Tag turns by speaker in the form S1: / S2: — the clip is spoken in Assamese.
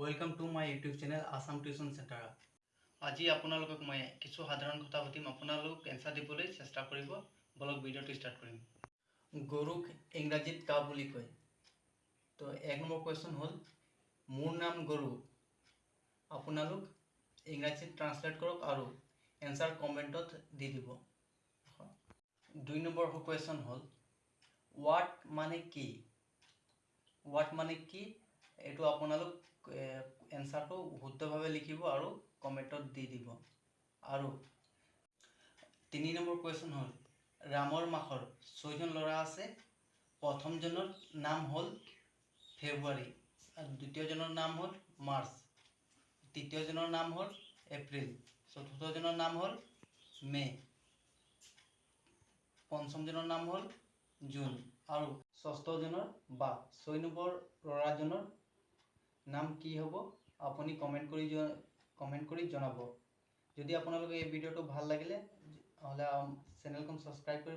S1: Welcome to my YouTube channel Assam Tuition Center. আজি আপোনালোকক মই কিছু সাধাৰণ কথা পাতিম আপোনালোক এনসাৰ দিবলৈ চেষ্টা কৰিব বলক ভিডিওটো স্টাৰ্ট কৰিম গৰুক ইংৰাজীত কা বুলি কয় তো এক নম্বৰ কোৱেশ্চন হ'ল মোৰ নাম গৰু আপোনালোক ইংৰাজীত ট্ৰান্সলেট কৰক আৰু এনসাৰ কমেন্টত দি দিব দুই নম্বৰ কোৱেশ্চন হ'ল what মানে কি এটো আপোনালোক এনসাৰটো শুদ্ধভাৱে লিখিব আৰু কমেন্টত দি দিব আৰু 3 নম্বৰ কোৱেশ্চন হ'ল ৰামৰ মাখৰ 6 জন লৰা আছে প্ৰথম জনৰ নাম হ'ল ফেব্ৰুৱাৰী আৰু দ্বিতীয় জনৰ নাম হ'ল মাৰ্চ তৃতীয় জনৰ নাম হ'ল এপ্ৰিল চতুৰ্থ জনৰ নাম হ'ল মে পঞ্চম জনৰ নাম হ'ল জুন আৰু ষষ্ঠ জনৰ বা 6 নম্বৰ লৰাজনৰ নাম কি হ'ব আপুনি কমেন্ট কৰি জনাব যদি আপোনালোকে এই ভিডিওটো ভাল লাগিলে হলে চেনেলখন সাবস্ক্ৰাইব কৰি